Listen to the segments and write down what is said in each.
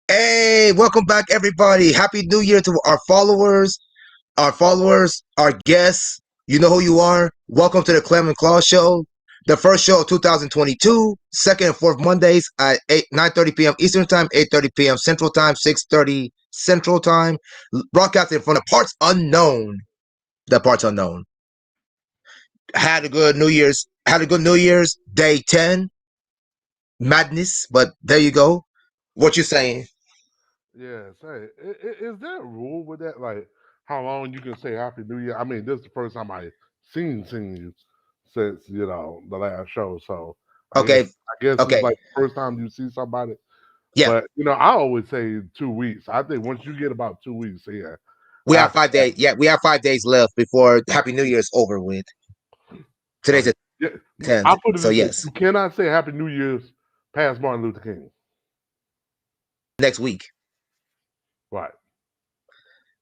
Hey, welcome back, everybody. Happy New Year to our guests. You know who you are. Welcome to the Clem and Claw Show, the first show of 2022, second and fourth Mondays at 9:30 p.m. Eastern Time, 8:30 p.m. Central Time, 6:30 Central Time. Broadcasting from the parts unknown. The parts unknown. Had a good New Year's. Had a good New Year's Day 10 madness. But there you go. What you saying? Yeah, say, is there a rule with that? Like, how long you can say Happy New Year? I mean, this is the first time I seen you since the last show. So Okay. I guess it's Okay. like the first time you see somebody. Yeah. But I always say 2 weeks. I think once you get about 2 weeks, yeah. We have After 5 days. that, Yeah, we have 5 days left before Happy New Year is over with. Today's okay. the Yeah, 10th. I put it So this way: yes, you cannot say Happy New Year's past Martin Luther King. next week. Right.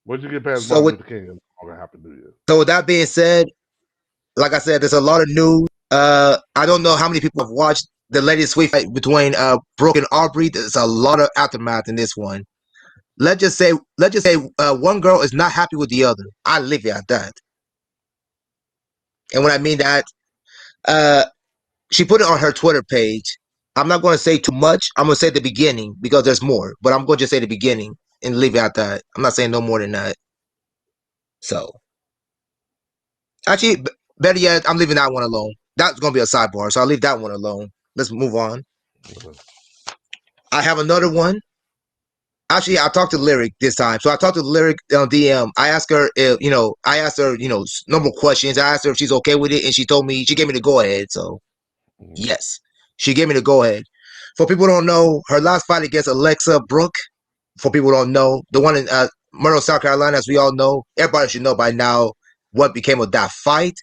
Once you get past So Martin with Luther King, it's not gonna happen New Year. so with that being said, like I said, there's a lot of news. I don't know how many people have watched the latest sweet fight between Brooke and Aubrey. There's a lot of aftermath in this one. Let's just say one girl is not happy with the other. I leave it at that. And when I mean that, uh, she put it on her Twitter page. I'm not going to say too much. I'm going to say the beginning because there's more, but I'm going to just say the beginning and leave it at that. I'm not saying no more than that. So, actually, better yet, I'm leaving that one alone. That's going to be a sidebar, so I'll leave that one alone. Let's move on. Okay. I have another one. Actually, I talked to Lyric this time. So I talked to Lyric on DM. I asked her if, I asked her, normal questions. I asked her if she's okay with it, and she gave me the go ahead. So, Mhm. yes, she gave me the go ahead. For people who don't know, her last fight against Alexa Brooke, for people who don't know, the one in Myrtle, South Carolina, as we all know, everybody should know by now what became of that fight.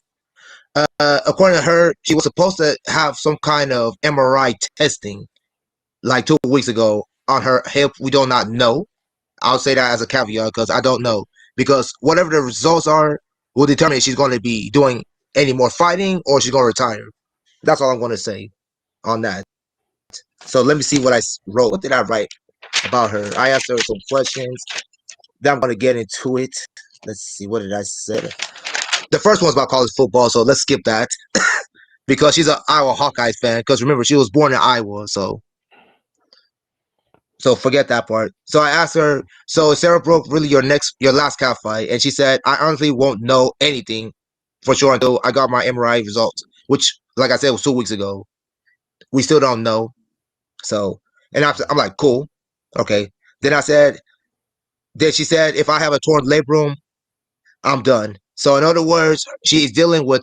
According to her, she was supposed to have some kind of MRI testing like 2 weeks ago on her hip. We do not know. I'll say that as a caveat because I don't know. Because whatever the results are will determine if she's going to be doing any more fighting or she's going to retire. That's all I'm going to say on that. So let me see what I wrote. What did I write about her? I asked her some questions. Then I'm going to get into it. Let's see. What did I say? The first one's about college football, so let's skip that because she's an Iowa Hawkeyes fan. Because remember, she was born in Iowa, so forget that part. So I asked her, so is Sarah Brooke really your last cat fight? And she said, I honestly won't know anything for sure until I got my MRI results, which, like I said, was 2 weeks ago. We still don't know. So, and I'm like, cool, okay. Then I said, then she said, if I have a torn labrum, I'm done. So in other words, she's dealing with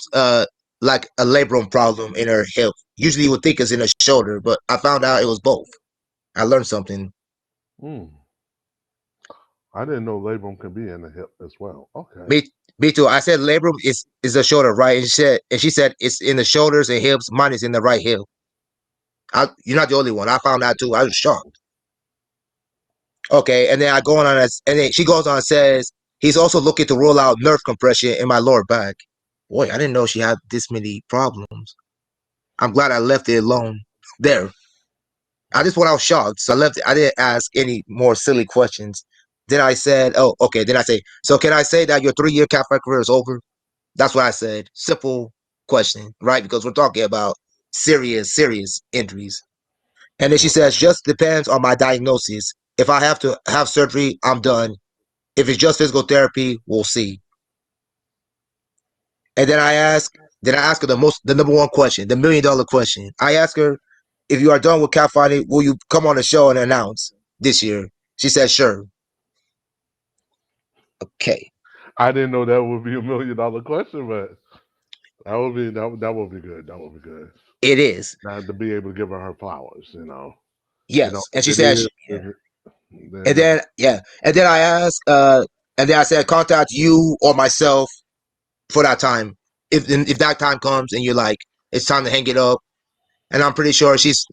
like a labrum problem in her hip. Usually you would think it's in her shoulder, but I found out it was both. I learned something. Mm. I didn't know labrum can be in the hip as well. Okay. Me, me too. I said labrum is the shoulder, right? And she said it's in the shoulders and hips. Mine is in the right hip. You're not the only one. I found out too. I was shocked. Okay, and then I go on and then she goes on and says he's also looking to rule out nerve compression in my lower back. Boy, I didn't know she had this many problems. I'm glad I left it alone there. I just went out shocked, so I left it. I didn't ask any more silly questions. Then I said, "Oh, okay." Then I say, "So can I say that your 3 year cat fight career is over?" That's what I said. Simple question, right? Because we're talking about serious injuries. And then she Right. says, just depends on my diagnosis. If I have to have surgery, I'm done. If it's just physical therapy, we'll see. And then I ask her the number one question, the $1 million question. I ask her, if you are done with catfighting, will you come on the show and announce this year? She said, sure. Okay. I didn't know that would be $1 million question, but that would be good. That would be good. It is. Now to be able to give her flowers, Yes. And if she it said, is, yeah. then And then, yeah. And then I asked, and then I said, contact you or myself for that time. If that time comes and you're like, it's time to hang it up, and I'm pretty sure she's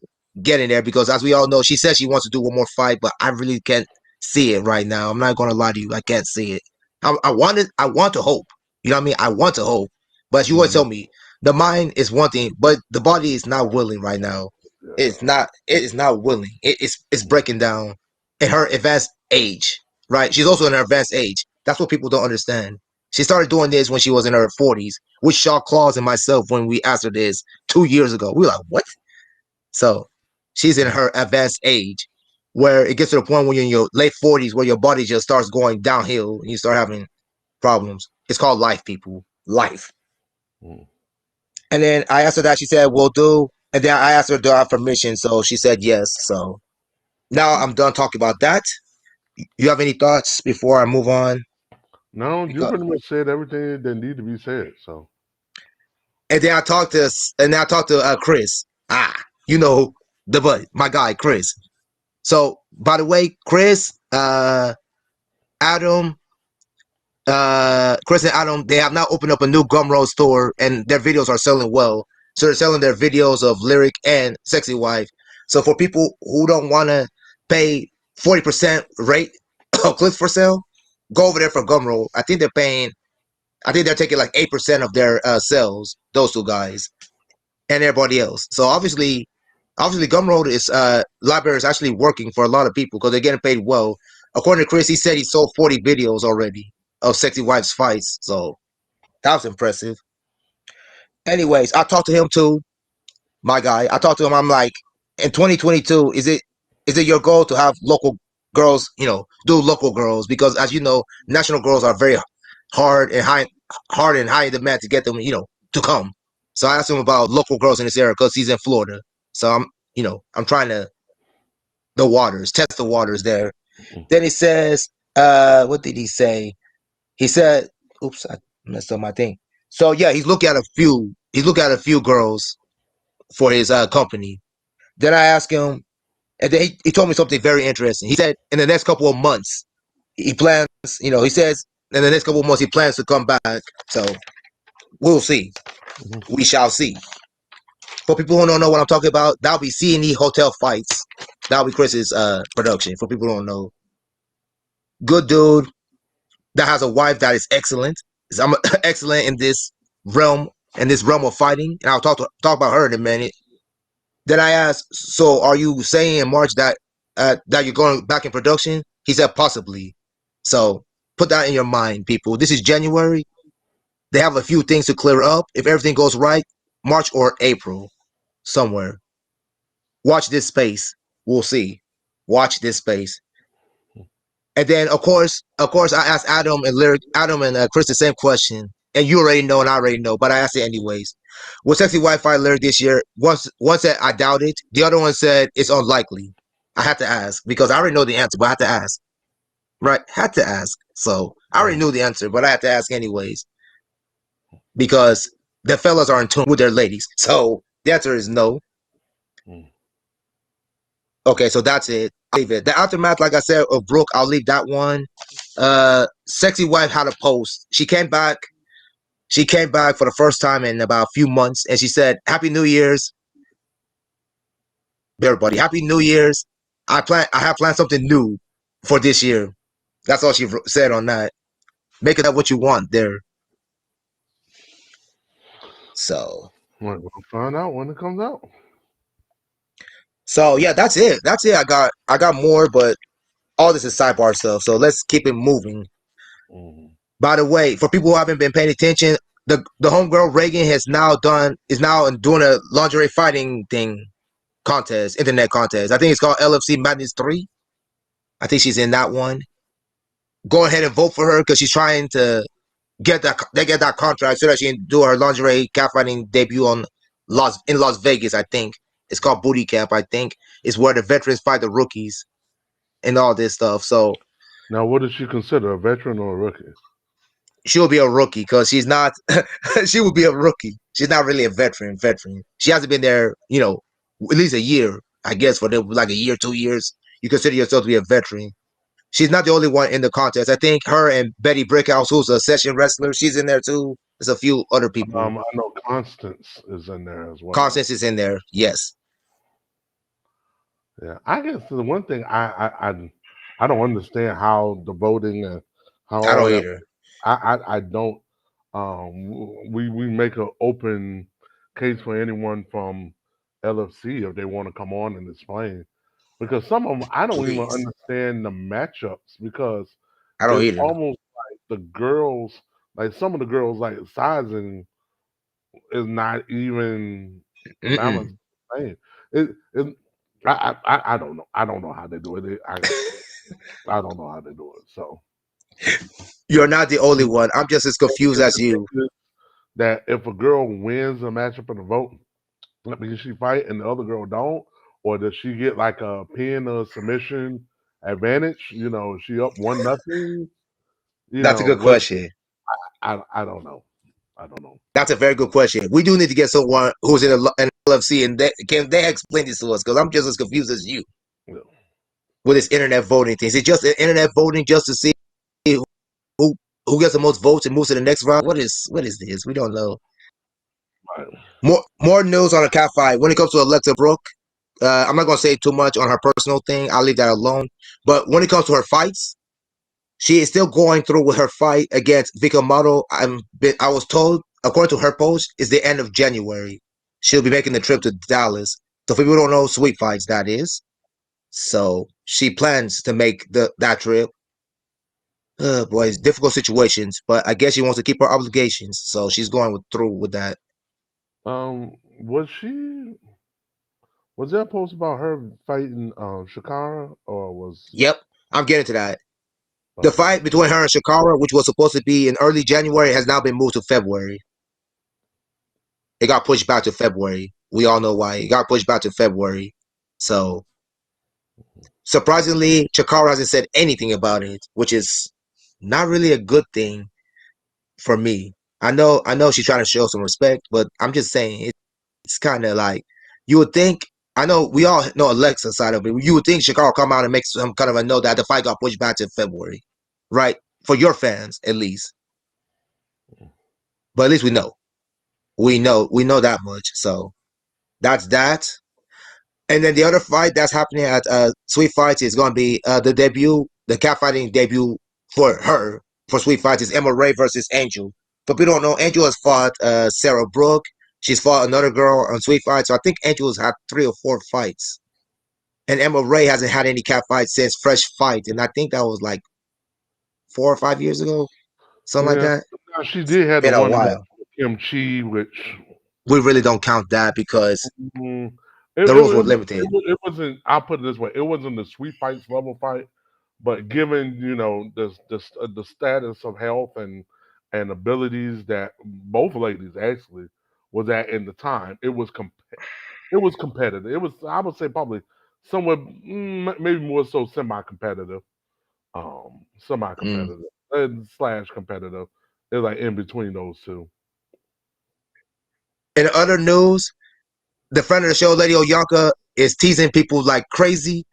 getting there because as we all know, she says she wants to do one more fight, but I really can't see it right now. I'm not gonna lie to you, I can't see it. I want to hope. You know what I mean? I want to hope, but you always mhm, tell me the mind is one thing, but the body is not willing right now. yeah, It's not. It is not willing. It's breaking down. in her advanced age, right? She's also in her advanced age. That's what people don't understand. She started doing this when she was in her 40s, which shocked Claus and myself when we asked her this 2 years ago. We were like, what? So she's in Mm. her advanced age where it gets to the point when you're in your late 40s where your body just starts going downhill and you start having problems. It's called life, people. Life. Mm. And then I asked her that. She said, "Will do." And then I asked her, "Do I have permission?" So she said yes. So now I'm done talking about that. You have any thoughts before I move on? No, you Because pretty much said everything that need to be said. So and then I talked to Chris. You know the buddy, my guy Chris. So by the way, Chris, Adam, Chris and Adam, they have now opened up a new Gumroad store, and their videos are selling well. So they're selling their videos of Lyric and Sexy Wife. So for people who don't want to pay 40% rate of clicks for sale, go over there for Gumroad. I think they're paying. I think they're taking like 8% of their sales. Those two guys and everybody else. So obviously, Gumroad is library is actually working for a lot of people because they're getting paid well. According to Chris, he said he sold 40 videos already of Sexy Wife's fights. So that was impressive. Anyways, I talked to him too, my guy. I talked to him. I'm like, in 2022, is it your goal to have local girls? Do local girls because as you know, national girls are very hard and high in demand to get them. To come. So I asked him about local girls in this area because he's in Florida. So I'm trying to test the waters there. mm, Then he says, what did he say? He said, oops, I messed up my thing. So yeah, he's looking at a few girls for his company. Then I asked him, and then he told me something very interesting. He said in the next couple of months, he plans, he says in the next couple of months he plans to come back. So we'll see. mhm. We shall see. For people who don't know what I'm talking about, that'll be C&E Hotel Fights. That'll be Chris's production. For people who don't know, good dude that has a wife that is excellent. I'm excellent realm in this realm of fighting, and I'll talk about her in a minute. Then I asked, "So, are you saying in March that you're going back in production?" He said, "Possibly." So put that in your mind, people. This is January. They have a few things to clear up. If everything goes right, March or April, somewhere. Watch this space. We'll see. Watch this space. And then, of course, I asked Adam and Chris the same question, and you already know, and I already know, but I asked it anyways. Will Sexy Wi-Fi Lyric this year? One said I doubt it. The other one said it's unlikely. I had to ask because I already know the answer, but I had to ask. Right? Had to ask. So I already Mm, knew the answer, but I had to ask anyways because the fellas are in tune with their ladies. So the answer is no. mm. Okay, so that's it. I'll leave it. The aftermath, like I said, of Brooke, I'll leave that one. Sexy Wife had a post. She came back. She came back for the first time in about a few months, and she said, "Happy New Year's, everybody. Happy New Year's. I have planned something new for this year." That's all she said on that. Make it up what you want there. So, Well, we'll find out when it comes out. so yeah, that's it. That's it. I got more, but all this is sidebar stuff. So let's keep it moving. Mm. By the way, for people who haven't been paying attention, the homegirl Reagan is now doing a lingerie fighting thing contest, internet contest. I think it's called LFC Madness 3. I think she's in that one. Go ahead and vote for her because she's trying to get that contract so that she can do her lingerie catfighting debut in Las Vegas. I think it's called Booty Camp. I think it's where the veterans fight the rookies and all this stuff. So Now, what does she consider, a veteran or a rookie? she'll be a rookie because she's not. She will be a rookie. She's not really a veteran. Veteran. She hasn't been there, at least a year. I guess for like a year, 2 years, you consider yourself to be a veteran. She's not the only one in the contest. I think her and Betty Brickhouse, who's a session wrestler, she's in there too. There's a few other people. I know Constance is in there as well. Constance is in there. Yes, Yeah, I guess the one thing I don't understand how the voting and how I all don't that. either. I don't. We make an open case for anyone from LFC if they want to come on and explain. because some of them I don't even Please. understand the matchups because I don't it's either. almost like the girls, like some of the girls, like sizing is not even Mm-mm. balanced. It I don't know. I don't know how they do it. I don't know how they do it. So You're not the only one. I'm just as confused it's as you. ridiculous that if a girl wins a matchup in a vote, that means she fight and the other girl don't, or does she get like a pin or submission advantage? You know, she up 1-0. You That's a know good what? question. I don't know. I don't know. That's a very good question. We do need to get someone who's in an LFC and can they explain this to us? Because I'm just as confused as you Yeah. with this internet voting thing. Is it just internet voting just to see who who gets the most votes and moves to the next round? What is this? We don't know. Right. More news on a cat fight when it comes to Alexa Brooke. I'm not gonna say too much on her personal thing. I'll leave that alone. But when it comes to her fights, she is still going through with her fight against Vika Model. I was told, according to her post, is the end of January. She'll be making the trip to Dallas. So if people don't know Sweet Fights, that is. So she plans to make that trip. Boy, it's difficult situations, but I guess she wants to keep her obligations, so she's going through with that. Was she? Was there a post about her fighting Shakara, or was Yep, I'm getting to that. The okay? fight between her and Shakara, which was supposed to be in early January, has now been moved to February. It got pushed back to February. We all know why. It got pushed back to February. So surprisingly, Chikara hasn't said anything about it, which is not really a good thing for me. I know she's trying to show some respect, but I'm just saying it's kind of like you would think. I know we all know Alexa's side of it. You would think Chikara come out and make some kind of a note that the fight got pushed back to February, right? For your fans, at least. But at least we know. We know that much. So that's that. And then the other fight that's happening at Sweet Fights is going to be the cat fighting debut for her for Sweet Fights is Emma Ray versus Angel. But we don't know. Angel has fought Sarah Brooke. She's fought another girl on Sweet Fights. So I think Angel has had 3 or 4 fights. And Emma Ray hasn't had any cat fights since Fresh Fight. And I think that was like 4 or 5 years ago, something like Yeah, that. now, she did have the Been a one match while. with Kim Chi, which We really don't count that because mm, the rules were limited. it wasn't. I'll put it this way: it wasn't the sweet fights level fight, but given the status of health and abilities that both ladies actually was at in the time, it was competitive. It was, I would say, probably somewhat maybe more so semi Mm. competitive and slash competitive. It's like in between those two. In other news, the friend of the show, Lady Oyanka, is teasing people like crazy.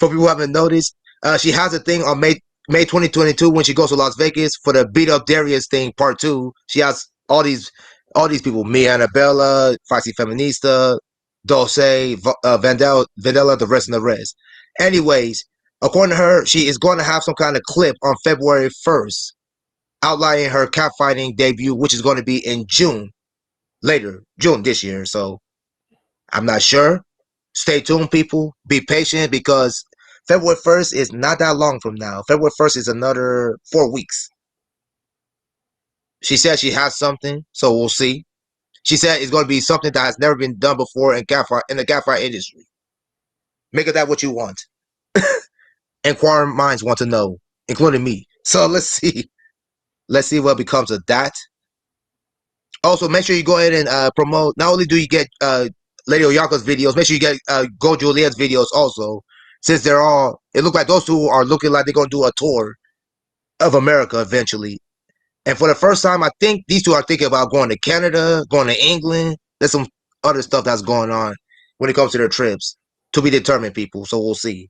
For people who haven't noticed, she has a thing on May 2022 when she goes to Las Vegas for the Beat Up Darius thing part two. She has all these people: Mia Annabella, Foxy Feminista, Dulce, Vandella, the rest and the rest. Anyways, according to her, she is going to have some kind of clip on February 1st outlining her catfighting debut, which is going to be in June this year. So I'm not sure. Stay tuned, people. Be patient because February 1st is not that long from now. February 1st is another 4 weeks. She said she has something, so we'll see. She said it's going to be something that has never been done before in the cat fight industry. Make of that what you want. Inquiring minds want to know, including me. So let's see. Let's see what becomes of that. Also, make sure you go ahead and promote. Not only do you get Lady Oyaka's videos, make sure you get Go Juliet's videos also. Since they're all, it looks like those two are looking like they're going to do a tour of America eventually. And for the first time, I think these two are thinking about going to Canada, going to England. There's some other stuff that's going on when it comes to their trips to be determined, people. So we'll see.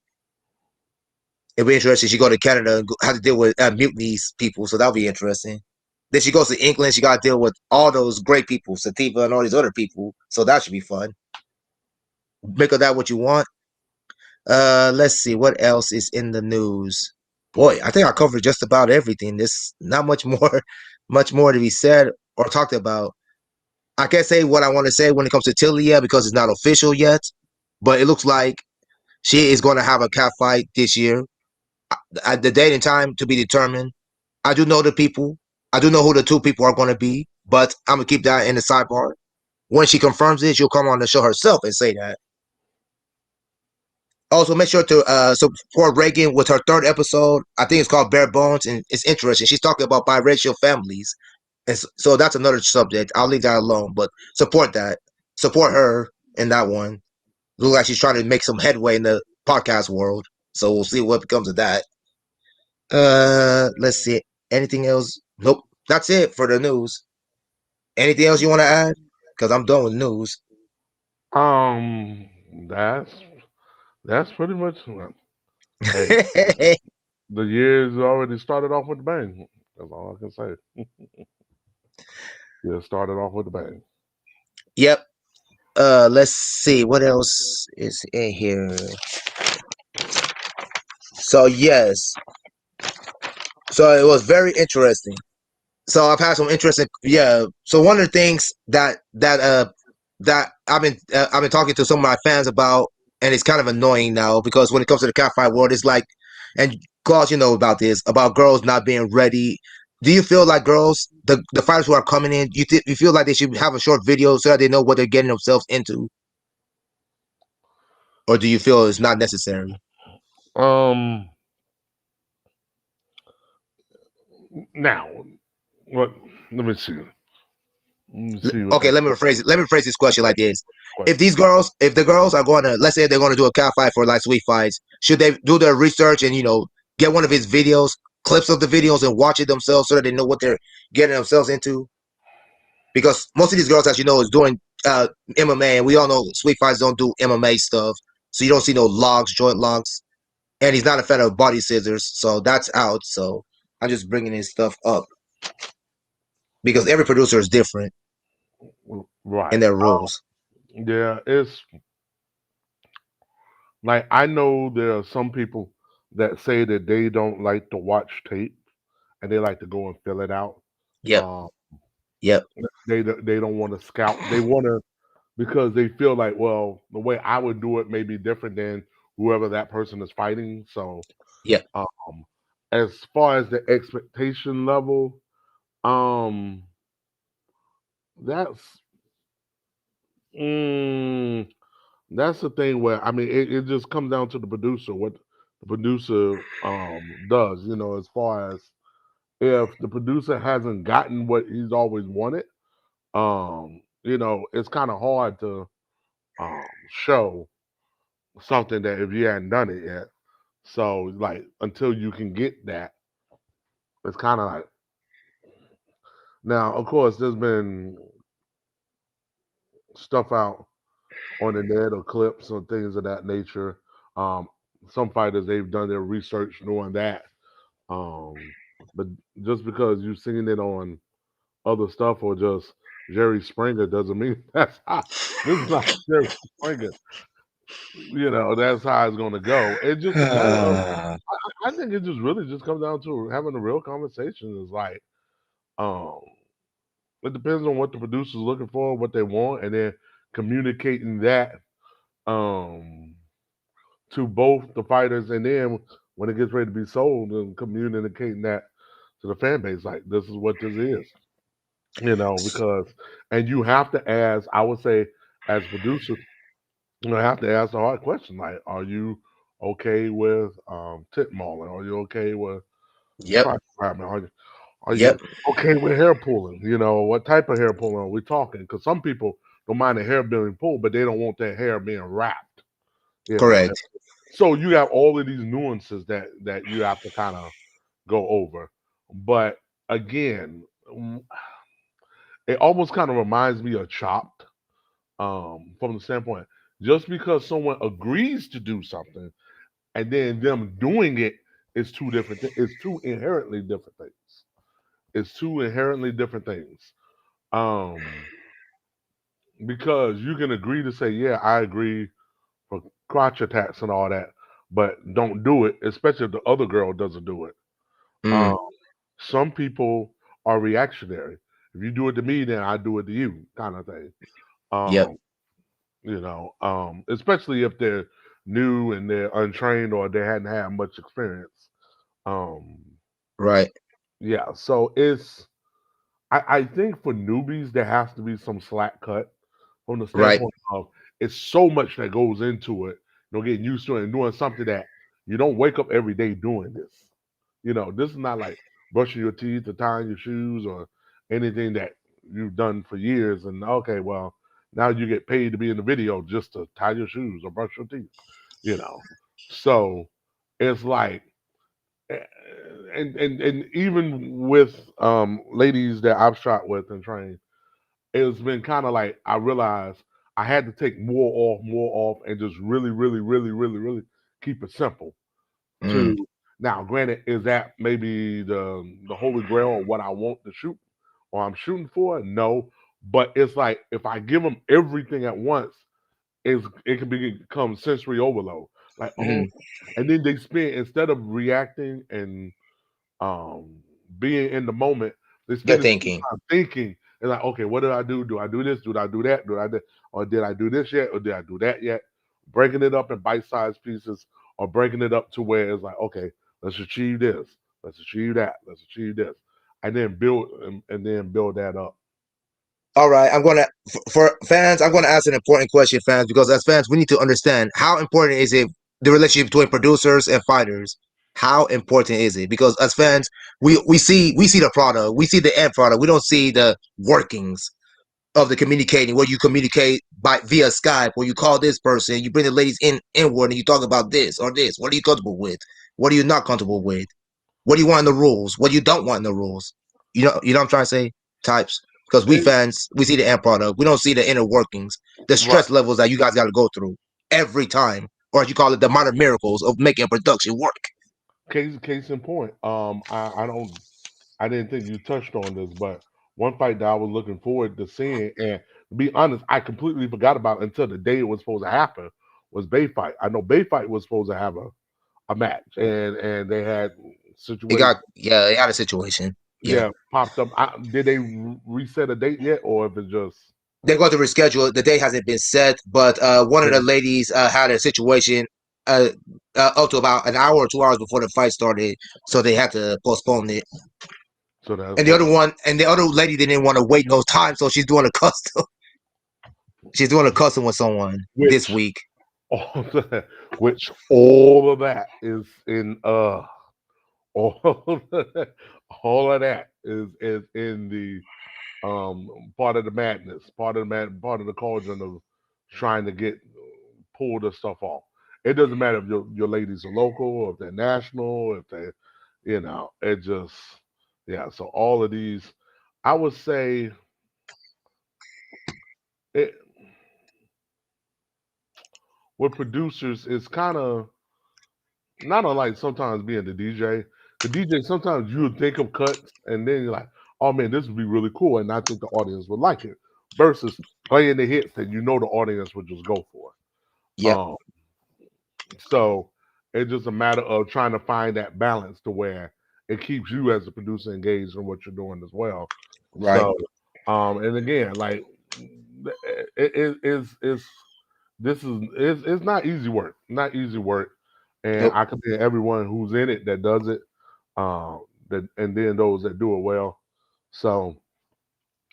It'll be interesting. She go to Canada and have to deal with mutinies people. So that'll be interesting. Then she goes to England. She got to deal with all those great people, Sativa and all these other people. So that should be fun. Make of that what you want. Let's see what else is in the news. Boy, I think I covered just about everything. There's not much more, much more to be said or talked about. I can't say what I want to say when it comes to Tilia because it's not official yet. But it looks like She is going to have a cat fight this year. At the date and time to be determined. I do know the people. I do know who the two people are going to be, but I'm gonna keep that in the sidebar. When she confirms it, she'll come on the show herself and say that. Also, make sure to support Reagan with her third episode. I think it's called Bare Bones, and it's interesting. She's talking about biracial families, and so that's another subject. I'll leave that alone, but support that. Support her in that one. Looks like she's trying to make some headway in the podcast world. So we'll see what becomes of that. Let's see. Anything else? Nope. That's it for the news. Anything else you want to add? Because I'm done with news. Um, that's that's pretty much. Hey, the year's already started off with a bang. That's all I can say. Yeah, started off with a bang. Yep. Let's see what else is in here. So yes, so it was very interesting. So I've had some interesting, yeah. So one of the things that I've been talking to some of my fans about, and it's kind of annoying now because when it comes to the catfight world, it's like, and Claus, you know about this about girls not being ready. Do you feel like girls, the fighters who are coming in, you feel like they should have a short video so that they know what they're getting themselves into, or do you feel it's not necessary? Um, now, what? Let me see. Let me see what Okay, that let me rephrase it. Let me rephrase this question like this: question. if the girls are going to, let's say they're going to do a cat fight for like sweet fights, should they do their research and get one of his videos, clips of the videos, and watch it themselves so that they know what they're getting themselves into? Because most of these girls, as you know, is doing MMA, and we all know sweet fights don't do MMA stuff, so you don't see no logs, joint logs, and he's not a fan of body scissors, so that's out. So I'm just bringing his stuff up because every producer is different in Right. their rules. Yeah, it's like I know there are some people that say that they don't like to watch tape and they like to go and fill it out. Yep, Um, yep, they don't want to scout. They want to because they feel like, well, the way I would do it may be different than whoever that person is fighting. So, yep. um, as far as the expectation level, um, that's mm, that's the thing where I mean it just comes down to the producer, what the producer does, as far as if the producer hasn't gotten what he's always wanted, it's kind of hard to show something that if you hadn't done it yet. So like until you can get that, it's kind of like now. Of course, there's been stuff out on the net or clips or things of that nature. Um, some fighters they've done their research knowing that. Um, but just because you've seen it on other stuff or just Jerry Springer doesn't mean that's how this is not Jerry Springer. That's how it's gonna go. It just a matter of I think it just really just comes down to having a real conversation. Is like um it depends on what the producer's looking for, what they want, and then communicating that um to both the fighters and then when it gets ready to be sold and communicating that to the fan base, like this is what this is. Because and you have to ask, I would say as a producer, have to ask the hard question, like, are you okay with tit mauling? Are you okay with Yep, crotch grabbing? Are you yep, okay with hair pulling? What type of hair pulling are we talking? Because some people don't mind the hair being pulled, but they don't want their hair being wrapped. You know, correct. so you have all of these nuances that you have to kind of go over. But again, it almost kind of reminds me of Chopped, from the standpoint, just because someone agrees to do something and then them doing it is two different things. It's two inherently different things. It's two inherently different things. Um, because you can agree to say, yeah, I agree for crotch attacks and all that, but don't do it, especially if the other girl doesn't do it. Mm, Um, some people are reactionary. If you do it to me, then I do it to you, kind of thing. yep, Um, especially if they're new and they're untrained or they hadn't had much experience. Um, Right. yeah, so I think for newbies there has to be some slack cut from the Right. standpoint of it's so much that goes into it, getting used to it and doing something that you don't wake up every day doing this. This is not like brushing your teeth or tying your shoes or anything that you've done for years. And okay, well, now you get paid to be in the video just to tie your shoes or brush your teeth, you know. So it's like, eh, and even with ladies that I've shot with and trained, it's been kind of like I realized I had to take more off, and just really, really, really, really, really keep it simple. Mm. To now, granted, is that maybe the holy grail of what I want to shoot or I'm shooting for? No, but it's like if I give them everything at once, it can become sensory overload. Like, Hmm. oh, and then they spend instead of reacting and um, being in the moment, they They're spend too much thinking. time thinking. And like, okay, what did I do? Do I do this? Do I do that? Or did I do this yet? Or did I do that yet? Breaking it up in bite-sized pieces, or breaking it up to where it's like, okay, let's achieve this, let's achieve that, let's achieve this, and then build and then build that up. All right, I'm gonna for fans. I'm gonna ask an important question, fans, because as fans, we need to understand how important is it the relationship between producers and fighters. How important is it? Because as fans, we see the product, we see the end product. We don't see the workings of the communicating, where you communicate by via Skype, where you call this person, you bring the ladies inward, and you talk about this or this. What are you comfortable with? What are you not comfortable with? What do you want in the rules? What do you don't want in the rules? You know what I'm trying to say? Types. Because we It, fans, we see the end product. We don't see the inner workings, the right. stress levels that you guys got to go through every time, or as you call it, the minor miracles of making a production work. Case in point. I didn't think you touched on this, but one fight that I was looking forward to seeing, and to be honest, I completely forgot about until the day it was supposed to happen, was Bay Fight. I know Bay Fight was supposed to have a match, and they had It situations, got yeah, it got a situation. Yeah. yeah, popped up. Did they reset a date yet, or if it's just They're going to reschedule it. The date hasn't been set, but one of the okay? ladies had a situation uh, up to about an hour or 2 hours before the fight started, so they had to postpone it. So that's And the what. other one, and the other lady didn't want to wait no time, so she's doing a custom. She's doing a custom with someone this Which week. all of that, which all of that is in all of that, all of that is in the part of the madness, part of the cauldron of trying to get pull this stuff off. It doesn't matter if your ladies are local or if they're national, if they, it just yeah. So all of these, I would say it with producers is kind of not unlike sometimes being the DJ. The DJ sometimes you would think of cuts and then you're like, oh man, this would be really cool, and I think the audience would like it. Versus playing the hits that the audience would just go for. Yep. Um, so it's just a matter of trying to find that balance to where it keeps you as a producer engaged in what you're doing as well. Right. So, and again, like it's this is it's not easy work, not easy work, and Nope. I commend everyone who's in it that does it, that and then those that do it well. So,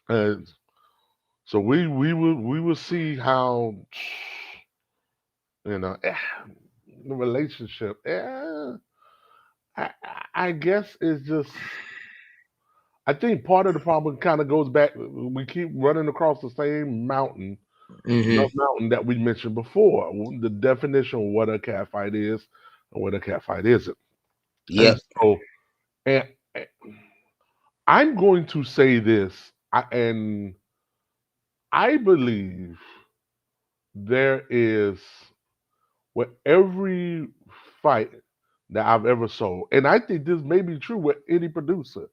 and so we will see how the relationship. I guess it's just. I think part of the problem kind of goes back. We keep running across the same mountain, Hmm. the mountain that we mentioned before. The definition of what a cat fight is and what a cat fight isn't. And Yep. so, and I'm going to say this, and I believe there is with every fight that I've ever sold, and I think this may be true with any producer.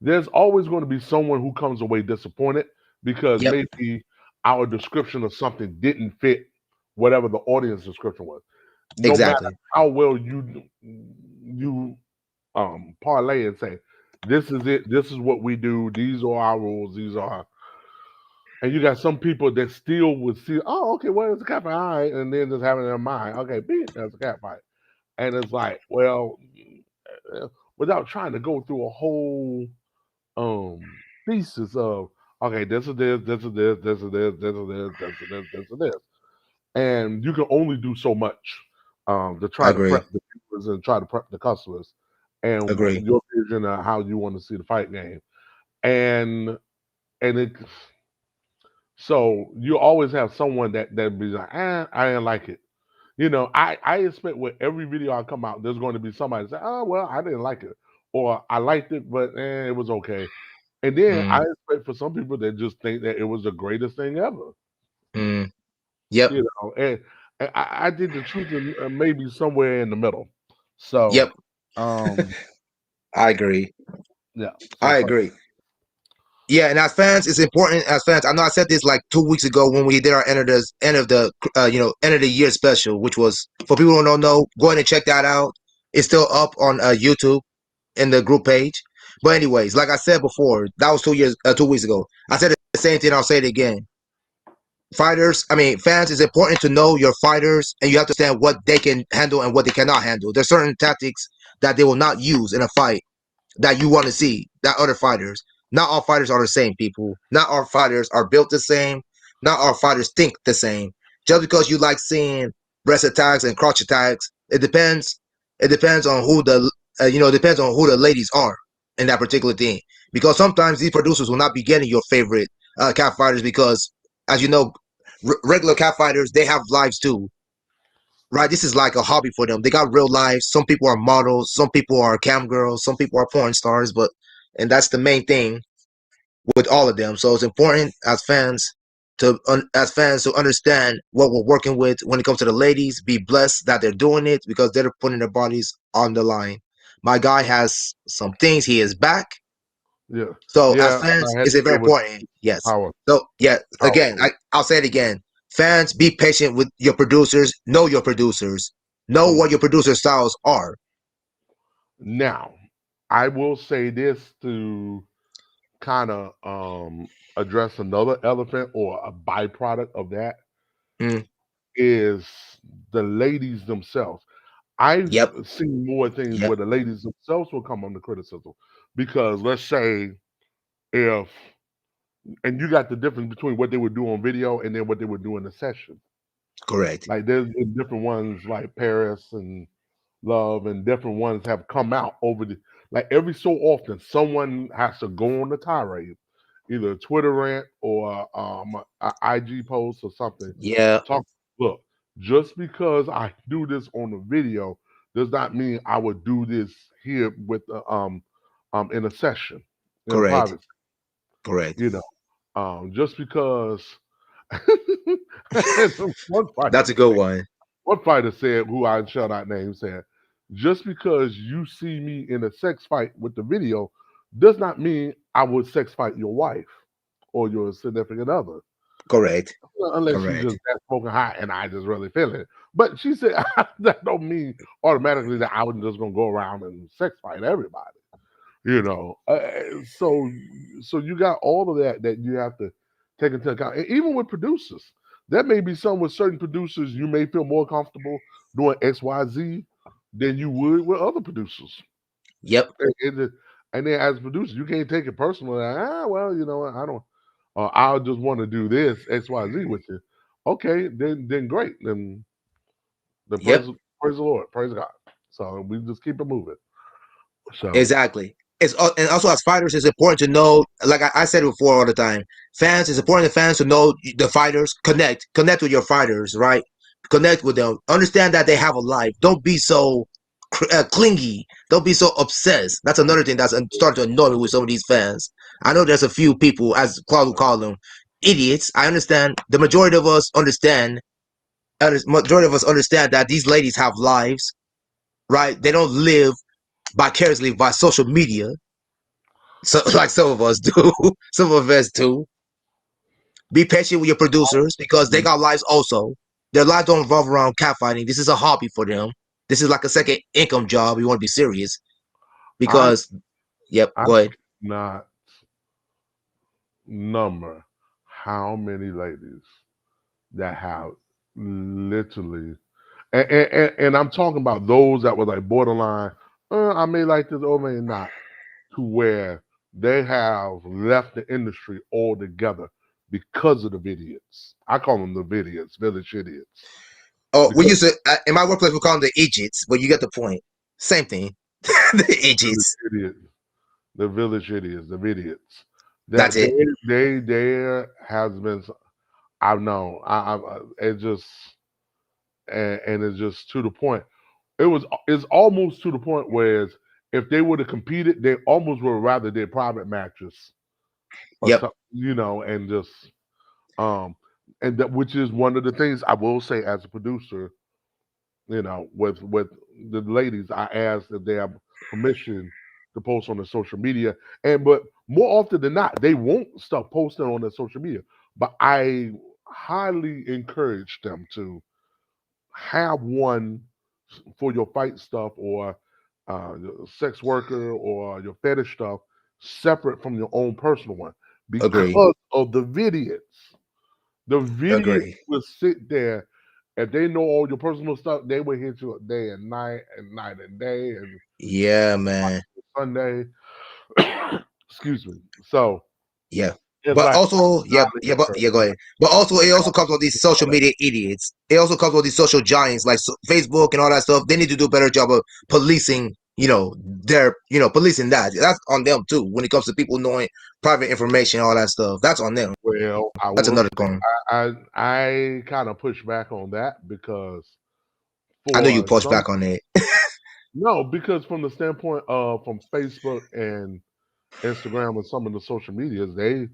There's always going to be someone who comes away disappointed because Yep. maybe our description of something didn't fit whatever the audience description was. No matter Exactly. how well you parlay and say, this is it, this is what we do, these are our rules, these are, And you got some people that still would see, oh, okay, well, it's a cat fight, all right, and then just having in their mind, okay, beat, that's a cat fight. And it's like, well, uh, without trying to go through a whole thesis of, okay, this is this, this is this, this is this, this is this, this is this, this is this. And you can only do so much to I try to agree. prep the viewers and try to prep the customers and Agree. your vision of how you want to see the fight game. And and it so you always have someone that be like, I didn't like it. I expect with every video I come out, there's going to be somebody say, oh well, I didn't like it. Or I liked it, but it was okay. And then I Mm, expect for some people that just think that it was the greatest thing ever. mm. Yep. And I think the truth is maybe somewhere in the middle. So, Yep. um, I agree. yeah. I So, agree. Yeah, and as fans, it's important. As fans, I know I said this like 2 weeks ago when we did our end of the year special, which was for people who don't know, go ahead and check that out. It's still up on YouTube in the group page. But anyways, like I said before, that was 2 weeks ago. I said the same thing. I'll say it again. Fans, it's important to know your fighters, and you have to understand what they can handle and what they cannot handle. There's certain tactics that they will not use in a fight that you want to see that other fighters. Not all fighters are the same, people. Not all fighters are built the same. Not all fighters think the same. Just because you like seeing breast attacks and crotch attacks, it depends. It depends on who it depends on who the ladies are in that particular thing. Because sometimes these producers will not be getting your favorite cat fighters because, as you know, regular cat fighters, they have lives too, right? This is like a hobby for them. They got real lives. Some people are models, some people are cam girls, some people are porn stars, and that's the main thing with all of them. So it's important as fans to understand what we're working with when it comes to the ladies. Be blessed that they're doing it because they're putting their bodies on the line. My guy has some things. He is back. yeah, So as yeah. fans, I had it's to a very deal with important. Yes. power, So yeah, power again, play. I'll say it again. Fans, be patient with your producers. Know your producers. Know what Mhm. your producer styles are. Now, I will say this to kind of address another elephant or a byproduct of that Mm, is the ladies themselves. I've yep. seen more things Yep. where the ladies themselves will come under criticism because let's say if and you got the difference between what they would do on video and then what they would do in the session. Correct. Like there's different ones like Paris and Love and different ones have come out over the like every so often someone has to go on the tirade, either a Twitter rant or a IG post or something. Yeah. Talk look, just because I do this on the video does not mean I would do this here with in a session in a Correct. private, Correct. you know. Just because and one fighter That's a good one. one fighter said, who I shall not name, said, just because you see me in a sex fight with the video does not mean I would sex fight your wife or your significant other. Correct. Well, unless she's Correct. just that smoking hot and I just really feel it. But she said that don't mean automatically that I was just gonna go around and sex fight everybody. You know, so you got all of that you have to take into account. And even with producers, that may be some with certain producers you may feel more comfortable doing XYZ than you would with other producers. Yep. And then as a producer, you can't take it personally. Like, well, you know what, I don't. I'll just want to do this XYZ with you. Okay, then great. Then Yep. praise the Lord, praise God. So we just keep it moving. So Exactly. And also as fighters, it's important to know. Like I said before all the time, fans. It's important to fans to know the fighters. Connect with your fighters, right? Connect with them. Understand that they have a life. Don't be so clingy. Don't be so obsessed. That's another thing that's starting to annoy me with some of these fans. I know there's a few people, as Claude would call them, idiots. I understand. The majority of us understand. Majority of us understand that these ladies have lives, right? They don't live vicariously by social media, so like some of us do. Some of us do. Be patient with your producers because they got lives also. Their lives don't revolve around catfighting. This is a hobby for them. This is like a second income job. You want to be serious I because, yep, I go ahead. not number how many ladies that have literally, and I'm talking about those that were like borderline. I may like this, or may not, to where they have left the industry altogether because of the idiots. I call them the idiots, village idiots. Oh, we Because used to in my workplace we call them the idiots, but you get the point. Same thing. The the village idiots. idiots, the village idiots, the idiots. That's That it. there has been. I know. It just and it's just to the point. It's almost to the point where if they would have competed, they almost would rather their private matches or Yep. something, and just um and that, which is one of the things I will say as a producer, with the ladies, I ask if they have permission to post on their social media, but more often than not, they won't start posting on their social media. But I highly encourage them to have one for your fight stuff or your sex worker or your fetish stuff separate from your own personal one Agree. because of the videos. The video Agree. will sit there. If they know all your personal stuff, they will hit you day and night and day and Yeah, man. Sunday. Excuse me. So Yeah. it's But like also, yeah, highly yeah, but encouraged. yeah, go ahead. But also, it also comes with these social That media idiots. It also comes with these social giants like Facebook and all that stuff. They need to do a better job of policing, policing that. That's on them too. When it comes to people knowing private information, all that stuff, that's on them. well, I That's will another say coin. I kind of push back on that because I know you for push some back on it. no, because from the standpoint of from Facebook and Instagram and some of the social medias, they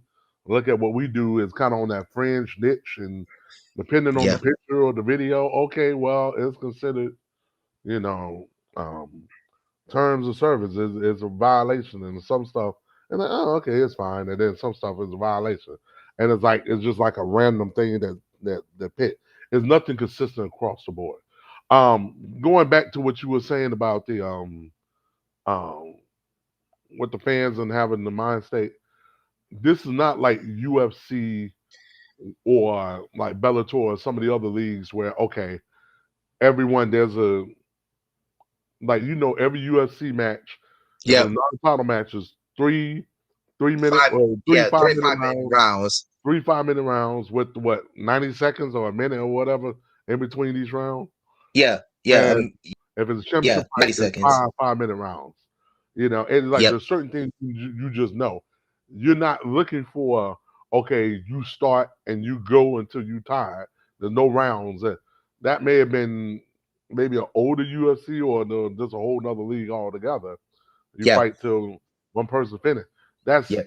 look at what we do as kind of on that fringe niche, and depending on the Yeah, picture or the video, okay, well, it's considered, you know, um, terms of service is a violation, and some stuff, and like, oh, okay, it's fine, and then some stuff is a violation, and it's just like a random thing that pit. There's nothing consistent across the board. Going back to what you were saying about the um, with the fans and having the mind state, this is not like UFC or like Bellator or some of the other leagues where okay, everyone there's a every UFC match, if it's yep. a non-title match, is 3 minute Five, or three yeah, five three minute 5 minute rounds, rounds. 3 5 minute rounds with what 90 seconds or a minute or whatever in between each round. Yeah, yeah, And if it's a yeah. championship fight, 90 seconds. it's 5 5 minute rounds. It's like Yep, there's certain things you just know. You're not looking for okay, you start and you go until you tired. There's no rounds. That may have been maybe an older UFC or just a whole nother league altogether. You yeah, fight till one person finish. That's yeah.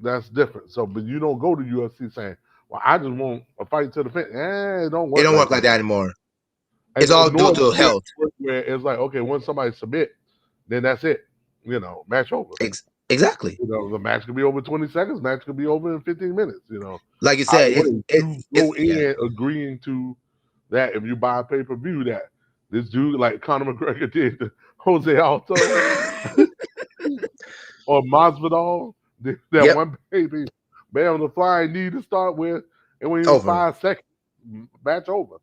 that's different. So, but you don't go to UFC saying, "Well, I just want a fight to the finish." It don't It work don't like work that. like that anymore. And It's all due nor to does it health. work where it's like, okay, once somebody submit, then that's it. Match over. Exactly. The match could be over 20 seconds. Match could be over in 15 minutes. Like you Either said, way, you go in agreeing to that if you buy a pay per view that this dude like Conor McGregor did to Jose Alto or Masvidal, that yep, one baby, man on the flying knee to start with, and when even over. 5 seconds, match over.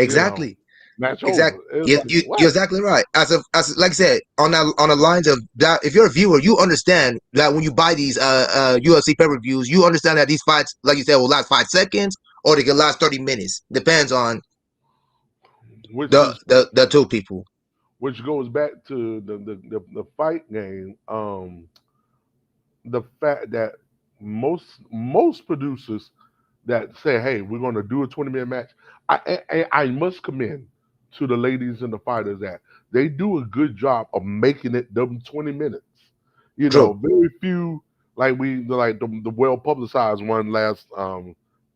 You know, Exactly. match over. Exactly. It's You, like you what? you're exactly right. As like I said, on the lines of that, if you're a viewer, you understand that when you buy these UFC pay-per-views, you understand that these fights, like you said, will last 5 seconds or they can last 30 minutes. Depends on Which the is the two people. which goes back to the fight game. The fact that most producers that say, "Hey, we're going to do a 20-minute match," I must commend to the ladies and the fighters that they do a good job of making it them 20 minutes. True. Very few like the well publicized one last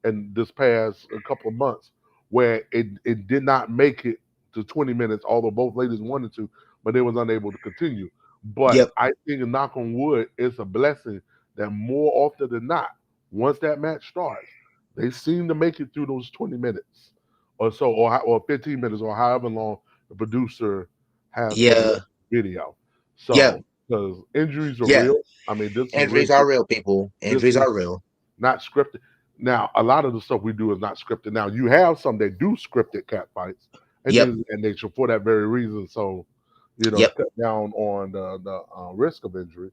and this past a couple of months where it did not make it to 20 minutes, although both ladies wanted to, but they was unable to continue. But Yep. I think, knock on wood, it's a blessing that more often than not, once that match starts, they seem to make it through those 20 minutes or so, or 15 minutes, or however long the producer has for the Yeah. rest of the video. Yeah. So, because injuries are Yeah. real. I mean, this is real. Injuries are real, people. This Injuries is are real. not scripted. Now, a lot of the stuff we do is not scripted. Now, you have some that do scripted cat fights and Yep. things of that nature for that very reason. So, to Yep. cut down on the risk of injury.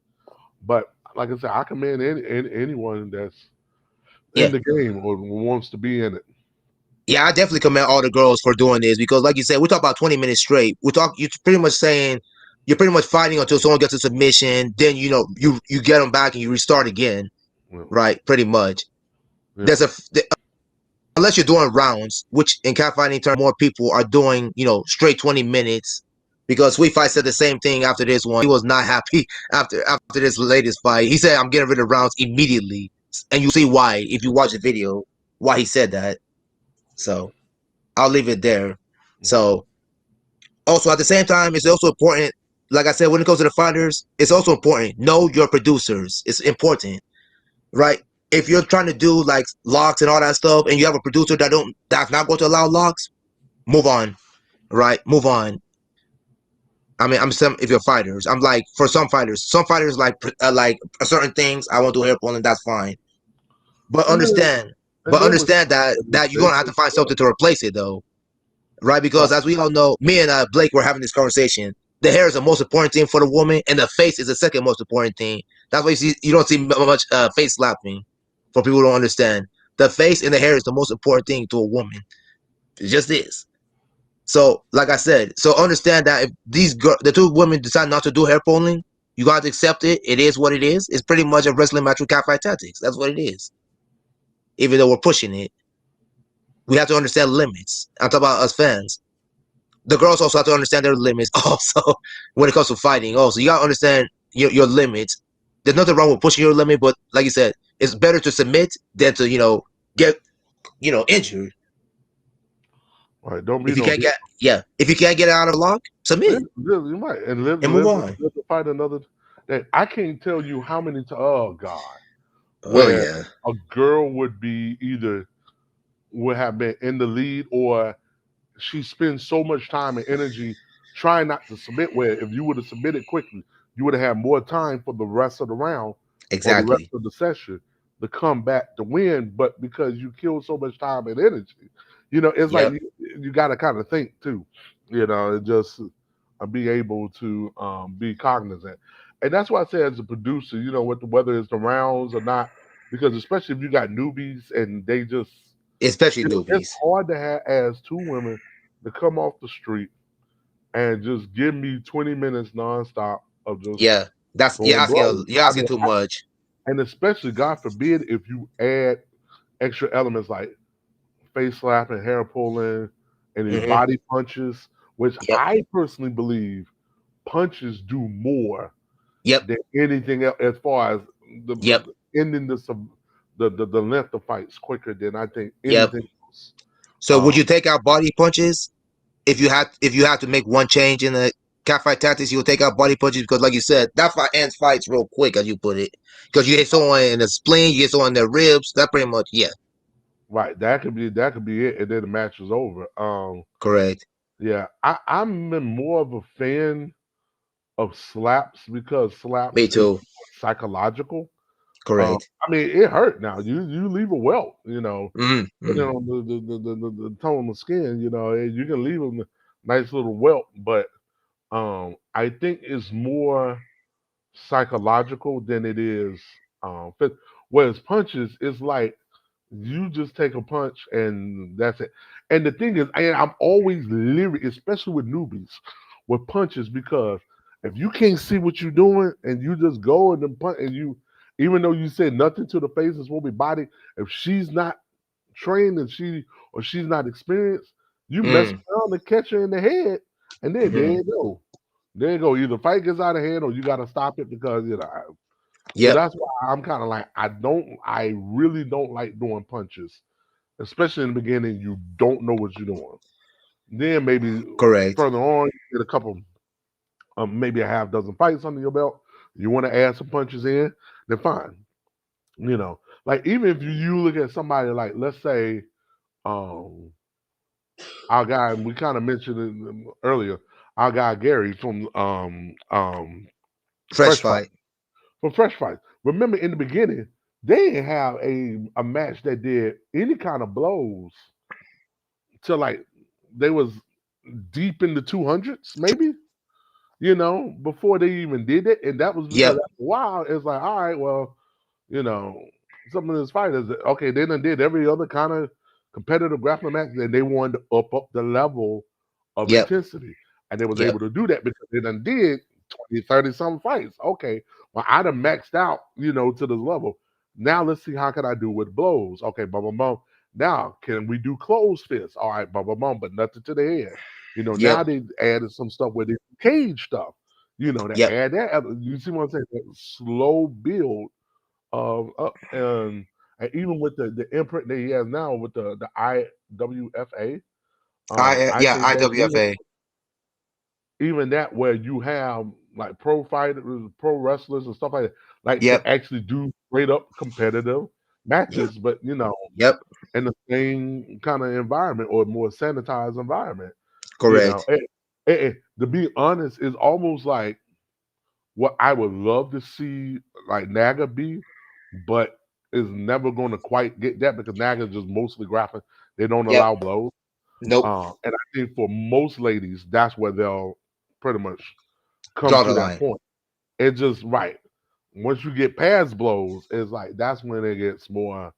But like I said, I commend anyone that's in Yeah. the game or wants to be in it. Yeah, I definitely commend all the girls for doing this because, like you said, we talk about 20 minutes straight. You're pretty much saying you're pretty much fighting until someone gets a submission. Then you get them back and you restart again, Yeah. right? Pretty much. Yeah. There's a unless you're doing rounds, which in catfighting terms, more people are doing straight 20 minutes. Because Sweet Fight said the same thing after this one. He was not happy after this latest fight. He said, "I'm getting rid of rounds immediately," and you see why if you watch the video why he said that. So I'll leave it there. So also at the same time, it's also important. Like I said, when it comes to the fighters, it's also important. Know your producers. It's important, right? If you're trying to do like locks and all that stuff, and you have a producer that's not going to allow locks, move on, right? Move on. I mean, I'm some if you're fighters. I'm like for some fighters like certain things. I won't do hair pulling. That's fine, but And then understand, and then with that you're they gonna have to find something to replace it though, right? right. Because as we all know, me and Blake were having this conversation. The hair is the most important thing for the woman, and the face is the second most important thing. That's why you don't see much face slapping. For people who don't understand, the face and the hair is the most important thing to a woman. It just is. So, like I said, so understand that if the two women decide not to do hair pulling, you got to accept it. It is what it is. It's pretty much a wrestling match with catfight tactics. That's what it is. Even though we're pushing it, we have to understand limits. I'm talking about us fans. The girls also have to understand their limits. Also, when it comes to fighting, also you got to understand your limits. There's nothing wrong with pushing your limit, but like you said, it's better to submit than to get injured. Right. Don't be If you no can't bitch. get if you can't get it out of the lock, Yeah, submit you might and and move on. live to fight another day. I can't tell you how many times. Oh God, Oh where yeah. a girl would be either would have been in the lead or she spends so much time and energy trying not to submit. Where if you would have submitted quickly, you would have had more time for the rest of the round or the rest Exactly. of the session to come back to win. But because you killed so much time and energy, it's like Yep. you got to kind of think too. It just be able to be cognizant, and that's why I say as a producer, whether it's the rounds or not, because especially if you got newbies and they just Especially it's newbies. hard to have as two women to come off the street and just give me 20 minutes nonstop of just Yeah. That's throwing blows. you're I asking mean, too much. and especially, God forbid, if you add extra elements like face slapping, hair pulling, any Hmm. body punches, which Yep. I personally believe punches do more Yep. than anything else as far as Yep. ending the length of fights quicker than I think Yep. anything else. So would Um, you take out body punches if you have to make one change in the catfight tactics? You'll take out body punches because, like you said, that fight ends fights real quick, as you put it. Because you hit someone in the spleen, you hit someone in their ribs. That pretty much, yeah, right, that could be it, and then the match is over. correct. Yeah, I'm more of a fan of slaps because Me slaps is too. psychological. Correct. I mean, it hurt. Now you leave a welt, Hmm. depending Hmm. on the tone of skin, you can leave a nice little welt, but I think it's more psychological than it is whereas punches it's like you just take a punch and that's it. And the thing is, I'm always leery, especially with newbies, with punches because if you can't see what you're doing and you just go and then punch and even though you said nothing to the face, it's will be body. If she's not trained and she's not experienced, you mess Mm. around and catch her in the head, and then there Hmm. you go. There you go. Either fight gets out of hand or you got to stop it because so Yep. that's why I'm kind of like I really don't like doing punches, especially in the beginning. You don't know what you're doing. Then maybe Correct. further on, you get a couple, maybe a half dozen fights under your belt. You want to add some punches in, then fine. Like even if you look at somebody like let's say um our guy we kind of mentioned it earlier, our guy Gary from Fresh Fresh Fight fight. from Fresh Fight. Remember in the beginning they didn't have a match that did any kind of blows till like they was deep in the 200s, maybe, before they even did it. And that was because Yep. after a while, it's like, all right, well, you know, some of these fighters, okay, they done did every other kind of competitive grappling match, and they wanted to up the level of Yep. intensity. And they was Yep. able to do that because they done did 20, 30 some fights. Okay, well, I done maxed out, to this level. Now let's see how can I do with blows. Okay, blah, blah, blah. Now, can we do closed fists? All right, blah, blah, blah, but nothing to the head. Yep. Now they added some stuff where they cage stuff. They Yep. add that. You see what I'm saying? That slow build of up and even with the imprint that he has now with the IWFA, Yeah, IKW, IWFA. even that where you have like pro fighters, pro wrestlers, and stuff like that, like Yep. to actually do straight up competitive Yep. matches, but Yep. in the same kind of environment or more sanitized environment. Correct. To be honest, is almost like what I would love to see like Naga be, but is never going to quite get that because Naga is just mostly grappling. They don't Yep. allow blows. Nope. And I think for most ladies, that's where they'll pretty much come Draw to the that line. point. It's just right. Once you get past blows, it's like that's when it gets more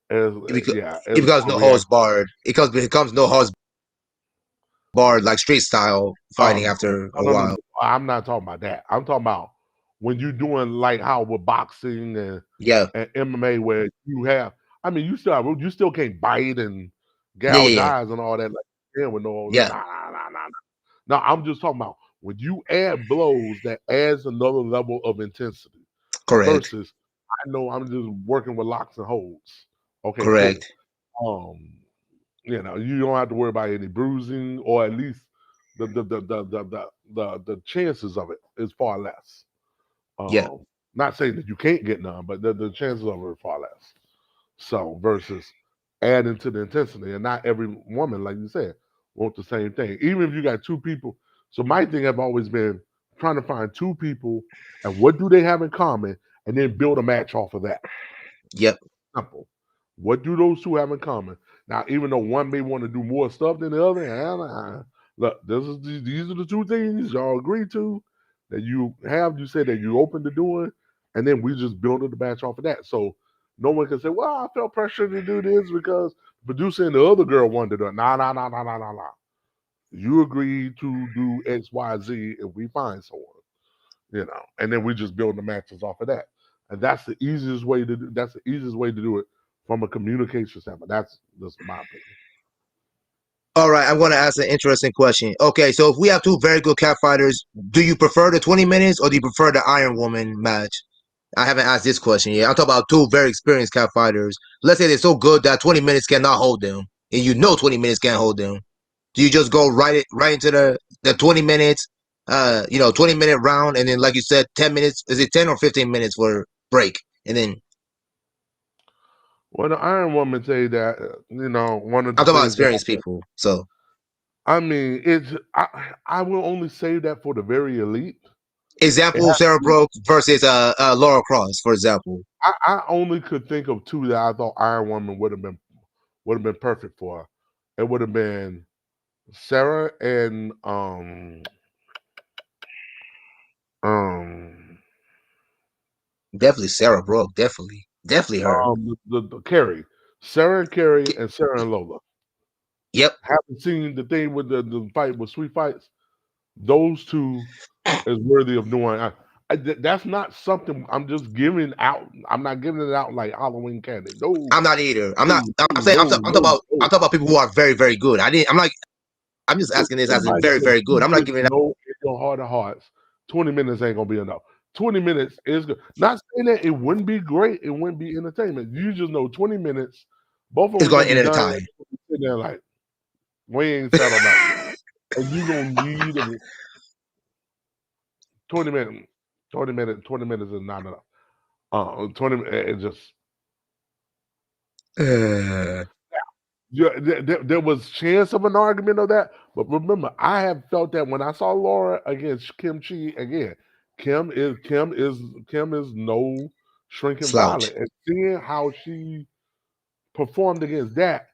Because it's it becomes more no holds react. barred. It becomes no holds barred like street style fighting No, after a no, no, no. while. I'm not talking about that. I'm talking about when you're doing like how with boxing Yeah. and MMA where you have. I mean, you still can't bite and Yeah. gouge Yeah. Yeah. eyes and all that like with no nah, Yeah. nah, nah, nah, nah. No, I'm just talking about when you add blows that adds another level of intensity Correct. versus I know I'm just working with locks and holds. Okay, cool. Correct. Um, you don't have to worry about any bruising, or at least the chances of it is far less. Yeah. Um, Not saying that you can't get none, but the chances of it are far less. So versus adding to the intensity, and not every woman, like you said, want the same thing. Even if you got two people. So my thing have always been trying to find two people and what do they have in common, and then build a match off of that. Yep. Simple. What do those two have in common? Now, even though one may want to do more stuff than the other, look, these are the two things y'all agree to that you have. You said that you open to doing, and then we just build the match off of that. So no one can say, "Well, I felt pressure to do this because the producer and the other girl wanted to do it." Nah, nah, nah, nah, nah, nah, nah. You agreed to do X, Y, Z if we find someone, and then we just build the matches off of that. And that's the easiest way to do. That's the easiest way to do it from a communication standpoint. That's just my opinion. All right. I want to ask an interesting question. Okay. So if we have two very good cat fighters, do you prefer the 20 minutes or do you prefer the Iron Woman match? I haven't asked this question yet. I'm talking about two very experienced cat fighters. Let's say they're so good that 20 minutes cannot hold them, and 20 minutes can't hold them. Do you just go right into the 20 minutes, 20-minute round, and then like you said, 10 minutes? Is it 10 or 15 minutes for break? And then Well, the Iron Woman say that one of I'm the talking about things experienced about people. So I mean, I will only say that for the very elite. It example, has Sarah to be. Brooke versus Laura Cross, for example. I only could think of two that I thought Iron Woman would have been perfect for. It would have been Sarah and um Definitely Sarah Brooke. Definitely her. the Carrie, Sarah and Carrie, and Sarah and Lola. Yep. Haven't seen the thing with the fight with Sweet Fights. Those two is worthy of doing. That's not something I'm just giving out. I'm not giving it out like Halloween candy. No, I'm not either. I'm not. no, I'm no, saying. no, I'm talking no, about. no. I'm talking about people who are very, very good. I didn't. I'm like. I'm just So asking this as in anybody very, that very good. you I'm not just giving it. know in your heart of hearts, 20 minutes ain't gonna be enough. 20 minutes is good. Not saying that it wouldn't be great, it wouldn't be entertainment. You just know 20 minutes, both of It's them going gonna to end be at a done. time. Sitting there like we ain't settled nothing, and you gonna need 20 minutes. 20 minutes is not enough. 20 it just Uh, yeah, there was chance of an argument of that, but remember, I have felt that when I saw Laura against Kim Chi again. Kim is no Shrinking Slouch. Violet, and seeing how she performed against that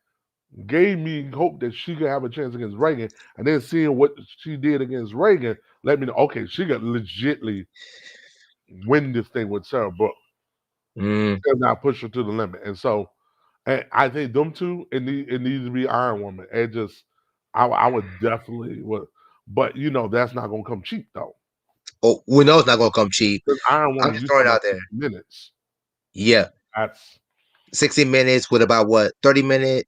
gave me hope that she could have a chance against Reagan. And then seeing what she did against Reagan let me know, okay, she could legitly win this thing with Sarah Brooke Mm. and not push her to the limit. And so, and I think them two, it needs to be Iron Woman. It just, I would definitely would, but that's not gonna come cheap though. Oh, we know it's not gonna come cheap. Because Iron I'm Woman, just you throwing talking it about out there. 6 minutes. Yeah, That's 60 minutes with about what 30 minute.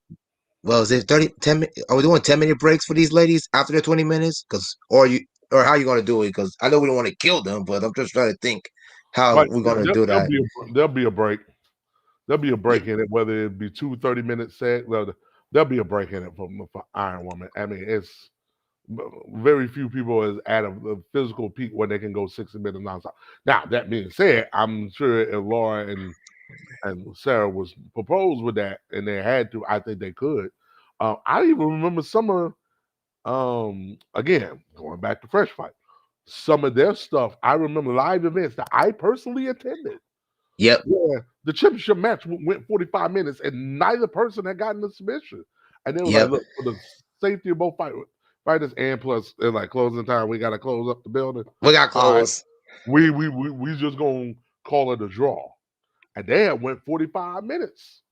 Well, is it 30, 10 minutes? Are we doing 10-minute breaks for these ladies after their 20 minutes? Or how you gonna do it? Because I know we don't want to kill them, but I'm just trying to think how like we're gonna do that. there'll be a break. There'll be a Yeah, break in it, whether it be 2 30-minute sets. Well, there'll be a break in it for Iron Woman. I mean, it's very few people is at a physical peak where they can go 60 minutes nonstop. Now, that being said, I'm sure if Laura and Sarah was proposed with that and they had to, I think they could. I even remember some of, again, going back to Fresh Fight, some of their stuff. I remember live events that I personally attended yep, where the championship match went 45 minutes and neither person had gotten the submission. And they were like, yep. look, for the safety of both fighters and plus they're like closing time, we gotta close up the building. We got All right, close. we just gonna call it a draw. And they had went 45 minutes.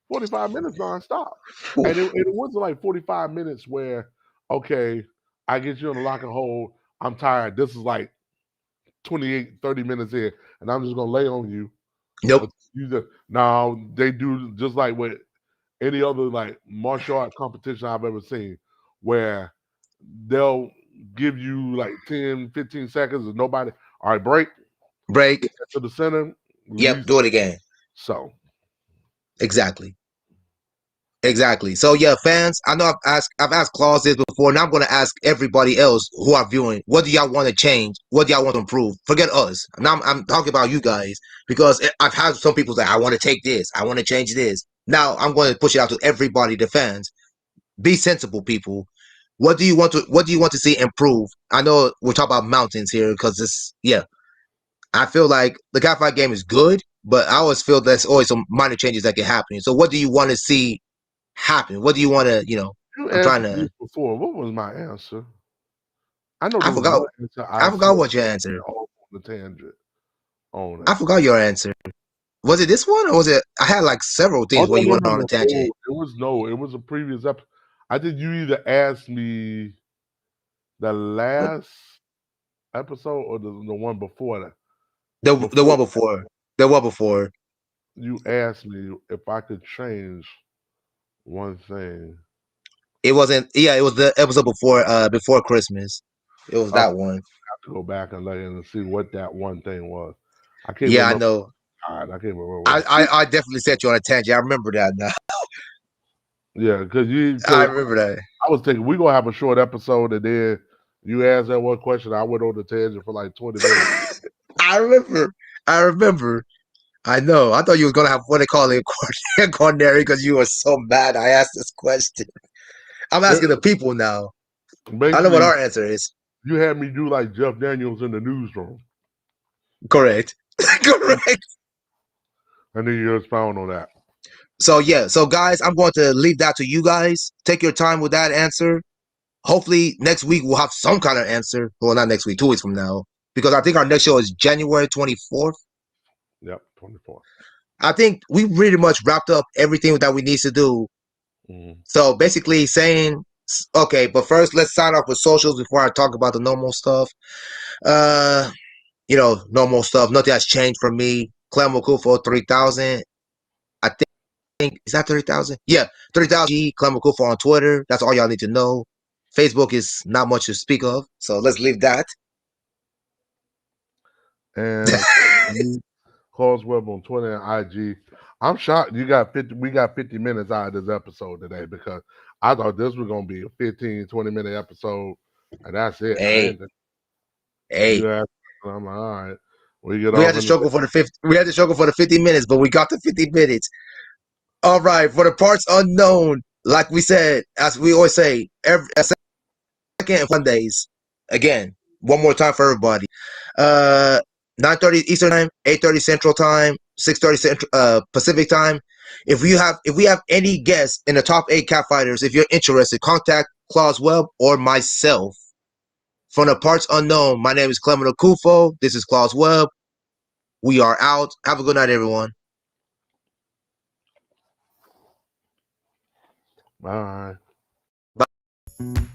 45 minutes nonstop. Whew. And it wasn't like 45 minutes where, okay, I get you in the locker hold, I'm tired. This is like 28, 30 minutes in, and I'm just gonna lay on you. Nope. Now they do just like with any other like martial art competition I've ever seen, where they'll give you like 10, 15 seconds and nobody, all right, break, Break. get to the center, Yep. release. Do it again. So Exactly. Exactly. So yeah, fans, I know I've asked Claus this before. Now I'm gonna ask everybody else who are viewing, what do y'all want to change? What do y'all want to improve? Forget us. Now I'm talking about you guys because I've had some people say I want to take this, I want to change this. Now I'm going to push it out to everybody, the fans. Be sensible, people. What do you want to see improve? I know we're talking about mountains here because it's yeah. I feel like the Cat Fight game is good, but I always feel there's always some minor changes that can happen. So what do you want to see happen? What do you want to, you I'm trying answered to, this before. What was my answer? I know I there was forgot, one answer I I forgot said what your answer. off on the tangent on I it. forgot your answer. Was it this one or was it, I had like several Oh things where no, you no, went no, on a no. tangent. Oh, it was a previous episode. I think you either asked me the What? last episode or the one before that. The Before one before. The one before. you asked me if I could change one thing. It wasn't, yeah, it was the episode before Christmas. It was I that have one. to go back and look and see what that one thing was. I can't Yeah, I remember. know. God, I can't remember I, what. I, I definitely set you on a tangent. I remember that now. Yeah, I because remember that. I was thinking we gonna have a short episode and then you asked that one question. I went on the tangent for like 20 minutes. I remember. I remember. I know. I thought you was gonna have what they call it coronary because you were so mad. I asked this question. I'm It, asking the people now. I know what basically, our answer is. you had me do like Jeff Daniels in the newsroom, Correct. Correct. and then you expound on that. So yeah. So guys, I'm going to leave that to you guys. Take your time with that answer. Hopefully next week we'll have some kind of answer. Well, not next week, 2 weeks from now, because I think our next show is January 24th. Yep, 24. I think we pretty much wrapped up everything that we need to do. Mm-hmm. So basically saying, okay, but first let's sign off with socials before I talk about the normal stuff. Uh, normal stuff. Nothing has changed for me. Clem Okufo 3000. I think is that 30,000? Yeah, 30,000 G Clem Okufo on Twitter. That's all y'all need to know. Facebook is not much to speak of, so let's leave that. And of course, for me, Close Web on Twitter and IG. I'm shocked you got 50. We got 50 minutes out of this episode today because I thought this was gonna be a 15, 20-minute episode, and that's it. I Hey, ain't. hey, You asked, I'm like, all right. We get we off had to in the struggle for the 50. We had to struggle for the 50 minutes, but we got the 50 minutes. All right, for the parts unknown, like we said, as we always say, every second and Sundays. Again, one more time for everybody. Uh, 9:30 Eastern time, 8:30 Central time, 6:30 Pacific time. If we have any guests in the top 8 cat fighters, if you're interested, contact Claus Webb or myself. From the parts unknown, my name is Clem Akufo. This is Claus Webb. We are out. Have a good night, everyone. Bye. Bye.